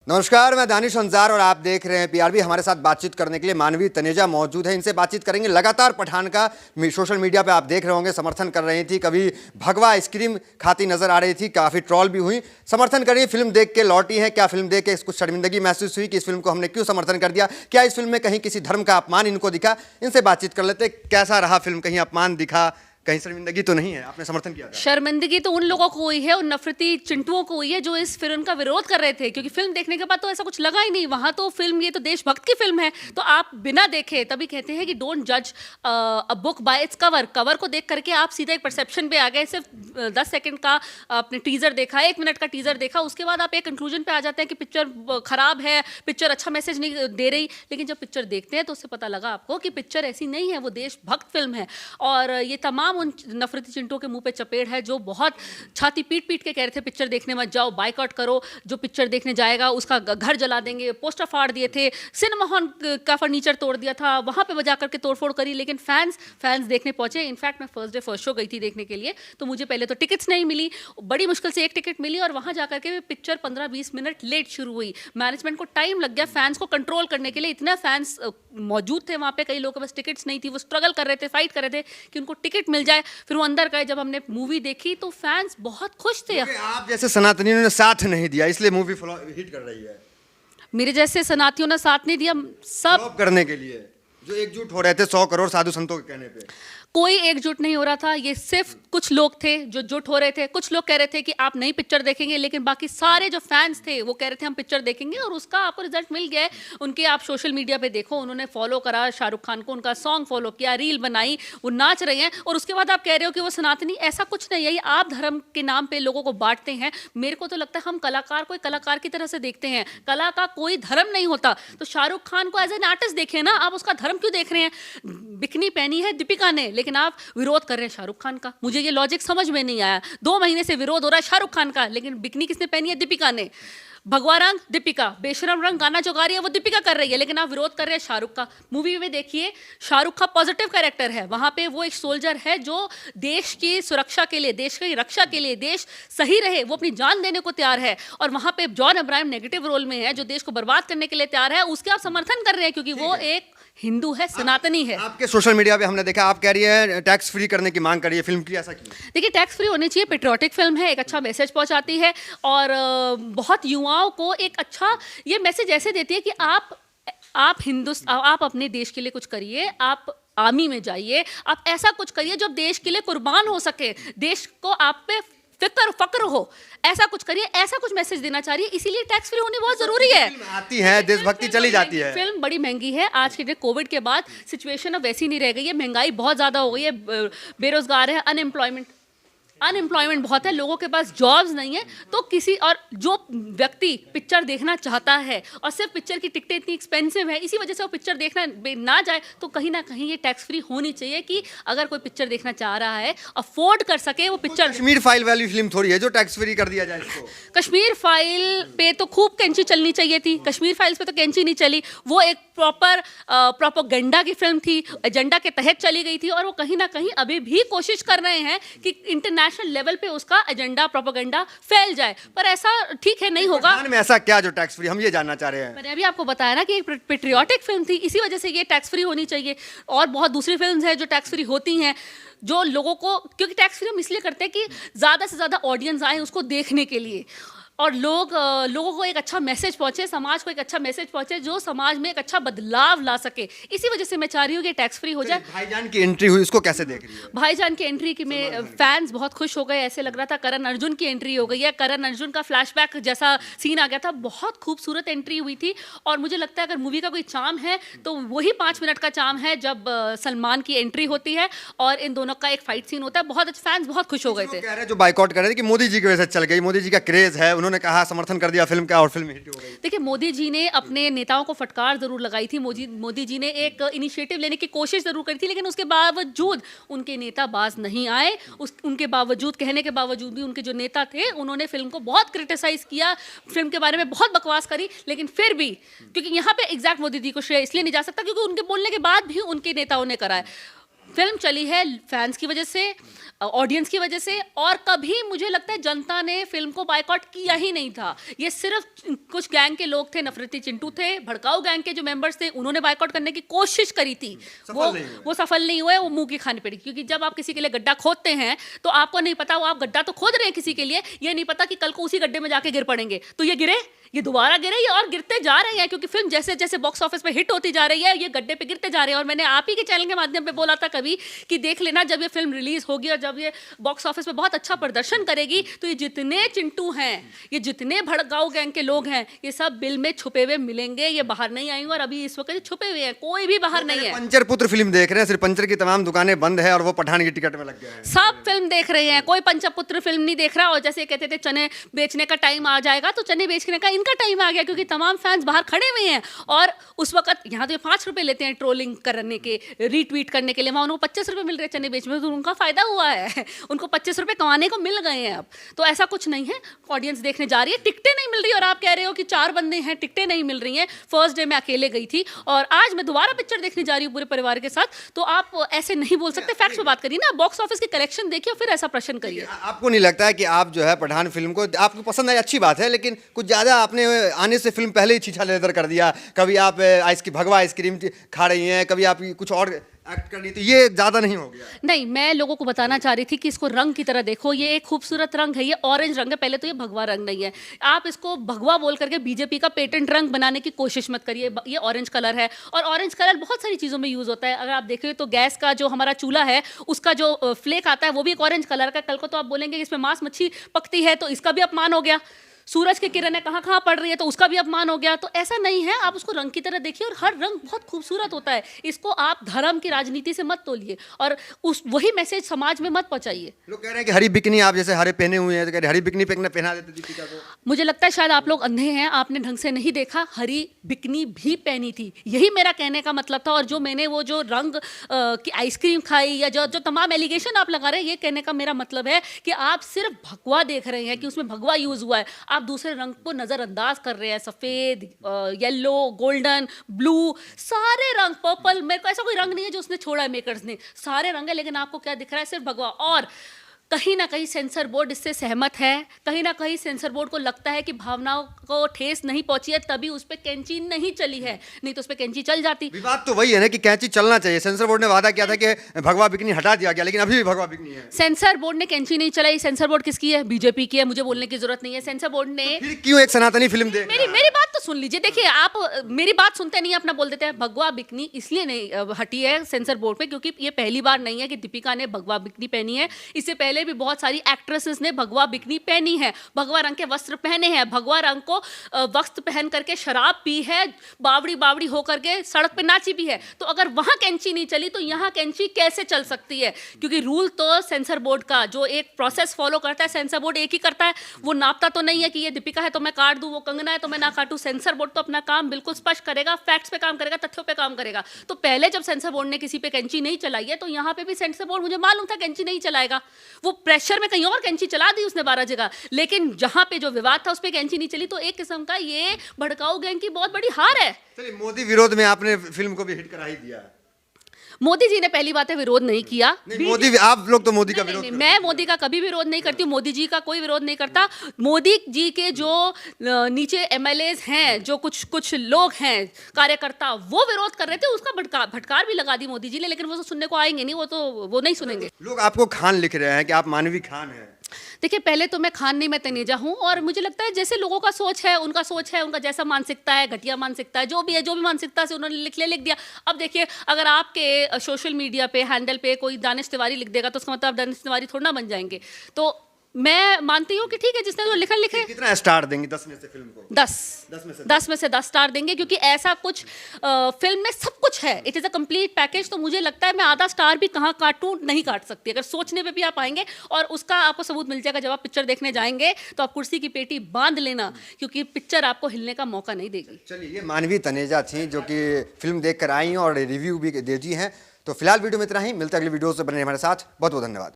नमस्कार, मैं दानिश अंजार और आप देख रहे हैं पीआरबी। हमारे साथ बातचीत करने के लिए मानवी तनेजा मौजूद है। इनसे बातचीत करेंगे। लगातार पठान का सोशल मीडिया पे आप देख रहे होंगे समर्थन कर रही थी, कभी भगवा आइसक्रीम खाती नजर आ रही थी, काफ़ी ट्रॉल भी हुई। समर्थन कर रही, फिल्म देख के लौटी है। क्या फिल्म देख के कुछ शर्मिंदगी महसूस हुई कि इस फिल्म को हमने क्यों समर्थन कर दिया? क्या इस फिल्म में कहीं किसी धर्म का अपमान इनको दिखा? इनसे बातचीत कर लेते। कैसा रहा फिल्म? कहीं अपमान दिखा, कहीं शर्मिंदगी तो नहीं है? आपने समर्थन किया था। शर्मिंदगी तो उन लोगों को हुई है, उन नफरती चिंटुओं को हुई है जो इस फिल्म का विरोध कर रहे थे, क्योंकि फिल्म देखने के बाद तो ऐसा कुछ लगा ही नहीं। वहां तो फिल्म, ये तो देशभक्त की फिल्म है, तो आप बिना देखे, तभी कहते हैं कि डोंट जज a book by its cover. Cover को देख करके आप सीधा एक परसेप्शन पे आ गए। सिर्फ 10 सेकंड का आपने टीजर देखा, 1 मिनट का टीजर देखा, उसके बाद आप एक कंक्लूजन पे आ जाते हैं कि पिक्चर खराब है, पिक्चर अच्छा मैसेज नहीं दे रही। लेकिन जब पिक्चर देखते हैं तो उससे पता लगा आपको कि पिक्चर ऐसी नहीं है, वो देशभक्त फिल्म है। और ये तमाम उन नफरती चिंटों के मुंह पे चपेट है जो बहुत छाती पीट पीट के कह रहे थे पिक्चर देखने मत जाओ, बायकॉट करो, जो पिक्चर देखने जाएगा उसका घर जला देंगे, पोस्टर फाड़ दिए थे, सिनेमा हॉल का फर्नीचर तोड़ दिया था, वहां पे बजा करके तोड़फोड़ करी। लेकिन फैंस देखने पहुंचे। इनफैक्ट मैं फर्स्ट डे फर्स्ट शो गई थी देखने के लिए, तो मुझे पहले तो टिकट्स नहीं मिली, बड़ी मुश्किल से एक टिकट मिली, और वहां जाकर के पिक्चर 15-20 मिनट लेट शुरू हुई। मैनेजमेंट को टाइम लग गया फैंस को कंट्रोल करने के लिए। इतना फैंस मौजूद थे वहां पे, कई लोगों के पास टिकट्स नहीं थी, वो स्ट्रगल कर रहे थे, फाइट कर रहे थे कि उनको टिकट मिल जाए। फिर वो अंदर गए, जब हमने मूवी देखी तो फैंस बहुत खुश थे। आप जैसे सनातनियों ने साथ नहीं दिया, इसलिए मूवी हिट कर रही है। मेरे जैसे सनातियों ने साथ नहीं दिया। सब करने के लिए जो एकजुट हो रहे थे 100 करोड़ साधु संतों के कहने पे, कोई एकजुट नहीं हो रहा था। ये सिर्फ कुछ लोग थे जो जुट हो रहे थे। कुछ लोग कह रहे थे कि आप नई पिक्चर देखेंगे, लेकिन बाकी सारे जो फैंस थे वो कह रहे थे हम पिक्चर देखेंगे, और उसका आपको रिजल्ट मिल गया है। उनके आप सोशल मीडिया पे देखो, उन्होंने फॉलो करा शाहरुख खान को, उनका सॉन्ग फॉलो किया, रील बनाई, वो नाच रहे हैं। और उसके बाद आप कह रहे हो कि वो सनातनी। ऐसा कुछ नहीं है, ये आप धर्म के नाम पे लोगों को बांटते हैं। मेरे को तो लगता है हम कलाकार को एक कलाकार की तरह से देखते हैं। कला का कोई धर्म नहीं होता। तो शाहरुख खान को एज एन आर्टिस्ट देखें ना, आप उसका धर्म क्यों देख रहे हैं? बिकनी पहनी है दीपिका ने, लेकिन आप विरोध कर रहे हैं शाहरुख खान का। मुझे ये लॉजिक समझ में नहीं आया। 2 महीने से विरोध हो रहा है शाहरुख खान का, लेकिन बिकनी किसने पहनी है? दीपिका ने। भगवा रंग दीपिका, बेशरम रंग गाना जो गा रही है वो दीपिका कर रही है, लेकिन आप विरोध कर रहे हैं शाहरुख का। मूवी में देखिए, शाहरुख का पॉजिटिव कैरेक्टर है। वहां पे वो एक सोल्जर है जो देश की सुरक्षा के लिए, देश की रक्षा के लिए, देश सही रहे, वो अपनी जान देने को तैयार है। और वहां पे जॉन अब्राहम नेगेटिव रोल में है, जो देश को बर्बाद करने के लिए तैयार है। उसके आप समर्थन कर रहे हैं क्योंकि वो एक हिंदू है, सनातनी है। आपके सोशल मीडिया पे हमने देखा, आप कह रही है टैक्स फ्री करने की मांग करी है फिल्म की, ऐसा क्यों? देखिए, टैक्स फ्री होनी चाहिए। पेट्रियोटिक फिल्म है, एक अच्छा मैसेज पहुंचाती है, और बहुत युवाओं को एक अच्छा ये मैसेज ऐसे देती है कि आप अपने देश के लिए कुछ करिए, आप आर्मी में जाइए, आप ऐसा कुछ करिए जो देश के लिए कुर्बान हो सके, देश को आप पे फक्र हो, ऐसा कुछ करिए। ऐसा कुछ मैसेज देना चाह रही है, इसीलिए टैक्स फ्री होनी बहुत जरूरी है। आती है, देशभक्ति चली जाती है। फिल्म बड़ी महंगी है आज के लिए। कोविड के बाद सिचुएशन अब वैसी नहीं रह गई है, महंगाई बहुत ज्यादा हो गई है, बेरोजगार है, अनएम्प्लॉयमेंट बहुत है, लोगों के पास जॉब्स नहीं है। तो किसी और जो व्यक्ति पिक्चर देखना चाहता है, और सिर्फ पिक्चर की टिकटें इतनी एक्सपेंसिव है, इसी वजह से वो पिक्चर देखना ना जाए, तो कहीं ना कहीं ये टैक्स फ्री होनी चाहिए कि अगर कोई पिक्चर देखना चाह रहा है, अफोर्ड कर सके वो पिक्चर। कश्मीर फाइल वाली फिल्म थोड़ी है जो टैक्स फ्री कर दिया जाए इसको। कश्मीर फाइल पे तो खूब कैंची चलनी चाहिए थी, कश्मीर फाइल्स पे तो कैंची नहीं चली। वो एक प्रॉपर प्रोपेगेंडा की फिल्म थी, एजेंडा के तहत चली गई थी, और वो कहीं ना कहीं अभी भी कोशिश कर रहे हैं कि इंटरनेशनल लेवल पे उसका एजेंडा, प्रोपेगेंडा फैल जाए। पर ऐसा ठीक है नहीं होगा। में ऐसा क्या जो टैक्स फ्री, हम ये जानना चाह रहे हैं। मैंने अभी आपको बताया ना कि एक पेट्रियोटिक फिल्म थी, इसी वजह से ये टैक्स फ्री होनी चाहिए। और बहुत दूसरी फिल्म्स हैं जो टैक्स फ्री होती हैं, जो लोगों को, क्योंकि टैक्स फ्री हम इसलिए करते हैं कि ज़्यादा से ज़्यादा ऑडियंस आए उसको देखने के लिए, और लोगों को एक अच्छा मैसेज पहुंचे, समाज को एक अच्छा मैसेज पहुंचे, जो समाज में एक अच्छा बदलाव ला सके। इसी वजह से मैं चाह रही हूँ कि टैक्स फ्री हो जाए। भाईजान की एंट्री हुई, उसको कैसे देख रही है? भाईजान की एंट्री की में फैंस बहुत खुश हो गए। ऐसे लग रहा था करण अर्जुन की एंट्री हो गई है, करण अर्जुन का फ्लैशबैक जैसा सीन आ गया था। बहुत खूबसूरत एंट्री हुई थी, और मुझे लगता है अगर मूवी का कोई चार्म है तो वही 5 मिनट का चार्म है जब सलमान की एंट्री होती है और इन दोनों का एक फाइट सीन होता है। बहुत फैंस बहुत खुश हो गए थे। कह रहे जो बाइकॉट कर रहे थे कि मोदी जी की वजह से चल गई, मोदी जी का क्रेज है, उन्होंने कहा समर्थन कर दिया फिल्म का और फिल्म हिट हो गई। देखिए, मोदी जी ने अपने नेताओं को फटकार जरूर लगाई थी। मोदी जी ने एक इनिशिएटिव लेने की कोशिश जरूर करी थी, लेकिन उसके बावजूद उनके नेता बाज नहीं आए। उनके बावजूद, कहने के बावजूद भी उनके जो नेता थे उन्होंने फिल्म को बहुत क्रिटिसाइज किया, फिल्म के बारे में बहुत बकवास करी। लेकिन फिर भी, क्योंकि यहाँ पे एग्जैक्ट मोदी जी को श्रेय इसलिए नहीं जा सकता क्योंकि उनके बोलने के बाद भी उनके नेताओं ने करा है। फिल्म चली है फैंस की वजह से, ऑडियंस की वजह से, और कभी मुझे लगता है जनता ने फिल्म को बायकॉट किया ही नहीं था। ये सिर्फ कुछ गैंग के लोग थे, नफरती चिंटू थे, भड़काऊ गैंग के जो मेंबर्स थे, उन्होंने बायकॉट करने की कोशिश करी थी। वो सफल नहीं हुए, वो मुंह की खानी पड़ी। क्योंकि जब आप किसी के लिए गड्ढा खोदते हैं तो आपको नहीं पता वो आप गड्ढा तो खोद रहे हैं किसी के लिए, ये नहीं पता कि कल को उसी गड्ढे में जाके गिर पड़ेंगे। तो ये गिरे, ये दोबारा गिरे, ये और गिरते जा रहे हैं, क्योंकि फिल्म जैसे जैसे बॉक्स ऑफिस पे हिट होती जा रही है, ये गड्ढे पे गिरते जा रहे हैं। और मैंने आप ही के चैनल के माध्यम पे बोला था कभी कि देख लेना, जब ये फिल्म रिलीज होगी और जब ये बॉक्स ऑफिस पे बहुत अच्छा प्रदर्शन करेगी तो ये जितने चिंटू हैं, ये जितने भड़काऊ गैंग के लोग हैं, ये सब बिल में छुपे हुए मिलेंगे, ये बाहर नहीं आएंगे। और अभी इस वक्त ये छुपे हुए हैं, कोई भी बाहर नहीं है। पंचर पुत्र फिल्म देख रहे हैं, सिर्फ पंचर की तमाम दुकानें बंद है और वो पठान की टिकट में लग गए हैं। सब फिल्म देख रहे हैं, कोई पंचपुत्र फिल्म नहीं देख रहा। और जैसे कहते थे चने बेचने का टाइम आ जाएगा, तो चने बेचने का इनका टाइम आ गया, क्योंकि तमाम फैंस बाहर खड़े हुए हैं। और उस वक्त यहाँ तो ये 5 रुपए लेते हैं ट्रोलिंग करने के, रीट्वीट करने के लिए, वहाँ उनको 25 रुपए मिल रहे हैं चने बेचने में, तो उनका फायदा हुआ है, उनको 25 रुपए कमाने को मिल गए हैं अब। तो ऐसा कुछ नहीं है, ऑडियंस देखने जा रही है, टिकटें नहीं मिल रही। और आप कह रहे हो कि 4 बंदे हैं, टिकटें नहीं मिल रही हैं। फर्स्ट डे मैं अकेले गई थी और आज मैं दोबारा पिक्चर देखने जा रही हूँ पूरे परिवार के साथ। तो आप ऐसे नहीं बोल सकते, फैक्ट्स पे बात करिए ना, बॉक्स ऑफिस की कलेक्शन देखिए और फिर ऐसा प्रश्न करिए। आपको नहीं लगता है कि आप जो है पठान फिल्म को आपको पसंद आई, अच्छी बात है, लेकिन कुछ ज्यादा आपने आने से फिल्म पहले ही छीछा लेदर कर दिया? कभी आप भगवा आइसक्रीम खा रही हैं, कभी आप कुछ और एक्ट करनी, तो ये ज्यादा नहीं हो गया? नहीं, मैं लोगों को बताना चाह रही थी कि इसको रंग की तरह देखो, ये एक खूबसूरत रंग है, ये ऑरेंज रंग है। पहले तो ये भगवा रंग नहीं है, आप इसको भगवा बोल करके बीजेपी का पेटेंट रंग बनाने की कोशिश मत करिए। ये ऑरेंज कलर है और ऑरेंज कलर बहुत सारी चीज़ों में यूज़ होता है। अगर आप देखें तो गैस का जो हमारा चूल्हा है उसका जो फ्लेक आता है वो भी एक ऑरेंज कलर का। कल को तो आप बोलेंगे कि इसमें मांस मच्छी पकती है, तो इसका भी अपमान हो गया। सूरज की किरणें कहाँ कहाँ पड़ रही है, तो उसका भी अपमान हो गया। तो ऐसा नहीं है, आप उसको रंग की तरह देखिए, और हर रंग बहुत खूबसूरत होता है। इसको आप धर्म की राजनीति से मत तोलिए और वही मैसेज समाज में मत पहुंचाइए। लोग कह रहे हैं कि हरी बिकनी, आप जैसे हरे पहने हुए हैं, तो कह रहे हरी बिकनी पहना देते दीपिका को। मुझे लगता है शायद आप लोग अंधे हैं, आपने ढंग से नहीं देखा, हरी बिकनी भी पहनी थी, यही मेरा कहने का मतलब था। और जो मैंने वो जो रंग की आइसक्रीम खाई या जो जो तमाम एलिगेशन आप लगा रहे हैं, ये कहने का मेरा मतलब है कि आप सिर्फ भगवा देख रहे हैं कि उसमें भगवा यूज हुआ है, आप दूसरे रंग को नजरअंदाज कर रहे हैं। सफेद, येलो, गोल्डन, ब्लू, सारे रंग, पर्पल, मेरे को ऐसा कोई रंग नहीं है जो उसने छोड़ा है मेकर्स ने, सारे रंग है। लेकिन आपको क्या दिख रहा है? सिर्फ भगवा। और कहीं ना कहीं सेंसर बोर्ड इससे सहमत है, कहीं ना कहीं सेंसर बोर्ड को लगता है कि भावनाओं को ठेस नहीं पहुंची है, तभी उस पर कैंची नहीं चली है, नहीं तो उस पर कैंची चल जाती। विवाद तो वही है ना कि कैंची चलना चाहिए। सेंसर बोर्ड ने वादा किया था कि भगवा बिकनी हटा दिया गया, लेकिन अभी भी भगवा बिकनी है। सेंसर बोर्ड ने कैंची नहीं चलाई। सेंसर बोर्ड किसकी है? बीजेपी की है, मुझे बोलने की जरूरत नहीं है। सेंसर बोर्ड ने तो फिर क्यों एक सनातनी फिल्म देख रहा है? मेरी बात तो सुन लीजिए। देखिए, आप मेरी बात सुनते नहीं, अपना बोल देते हैं। भगवा बिकनी इसलिए नहीं हटी है सेंसर बोर्ड पे क्योंकि ये पहली बार नहीं है कि दीपिका ने भगवा बिकनी पहनी है। इससे पहले भी बहुत सारी एक्ट्रेसेस ने भगवा बिकनी पहनी है, भगवा रंग के वस्त्र पहने हैं, भगवा रंग को वस्त्र पहन करके शराब पी है, बावड़ी बावड़ी होकर के सड़क पे नाची भी है। तो अगर वहां कैंची नहीं चली तो यहाँ कैंची कैसे चल सकती है? क्योंकि रूल तो सेंसर बोर्ड का जो एक प्रोसेस फॉलो करता है, सेंसर बोर्ड एक ही करता है। वो नापता तो नहीं है कि ये दीपिका है तो मैं काट दूं, वो कंगना है तो मैं ना काटूं। सेंसर बोर्ड तो अपना काम बिल्कुल स्पष्ट करेगा, फैक्ट्स पे काम करेगा, तथ्यों पे काम करेगा। तो पहले जब सेंसर बोर्ड ने किसी पे कैंची नहीं चलाई है, तो यहाँ पे भी सेंसर बोर्ड, मुझे मालूम था कैंची नहीं चलाएगा। वो प्रेशर में कहीं और कैंची चला दी उसने 12 जगह, लेकिन जहां पे जो विवाद था उस पे कैंची नहीं चली। तो एक किस्म का ये भड़काऊ गैंग की बहुत बड़ी हार है। चलिए, मोदी विरोध में आपने फिल्म को भी हिट करा ही दिया। मोदी जी ने पहली बात है विरोध नहीं किया। मोदी, आप लोग तो मोदी का विरोध नहीं, मैं मोदी का कभी विरोध नहीं करती हूँ, मोदी जी का कोई विरोध नहीं करता। मोदी जी के जो नीचे एमएलएज हैं, जो कुछ लोग हैं कार्यकर्ता, वो विरोध कर रहे थे, उसका भटकार भी लगा दी मोदी जी ने, लेकिन वो तो सुनने को आएंगे नहीं, वो नहीं सुनेंगे। लोग आपको खान लिख रहे हैं कि आप मानवी खान हैं। देखिए, पहले तो मैं खान नहीं, मैं तनेजा हूँ। और मुझे लगता है जैसे लोगों का सोच है, उनका जैसा मानसिकता है, घटिया मानसिकता है, जो भी मानसिकता से उन्होंने लिख दिया। अब देखिए, अगर आपके सोशल मीडिया पे हैंडल पे कोई दानिश तिवारी लिख देगा तो उसका मतलब दानिश तिवारी थोड़ा ना बन जाएंगे। तो मैं मानती हूँ कि ठीक है, जिसने जो लिखे। कितना स्टार देंगे 10 में से फिल्म को? 10 में से 10 स्टार देंगे, क्योंकि ऐसा कुछ फिल्म में सब कुछ है। It is a complete package. तो मुझे लगता है मैं आधा स्टार भी कहाँ काटूं, नहीं काट सकती। अगर सोचने पे भी आप आएंगे, और उसका आपको सबूत मिल जाएगा जब आप पिक्चर देखने जाएंगे, तो आप कुर्सी की पेटी बांध लेना, क्योंकि पिक्चर आपको हिलने का मौका नहीं देगी। चलिए, ये मानवी तनेजा थी जो कि फिल्म देख कर आई और रिव्यू भी दे दी हैं। तो फिलहाल वीडियो में इतना ही, मिलते अगली वीडियो से। बने हमारे साथ। बहुत बहुत धन्यवाद।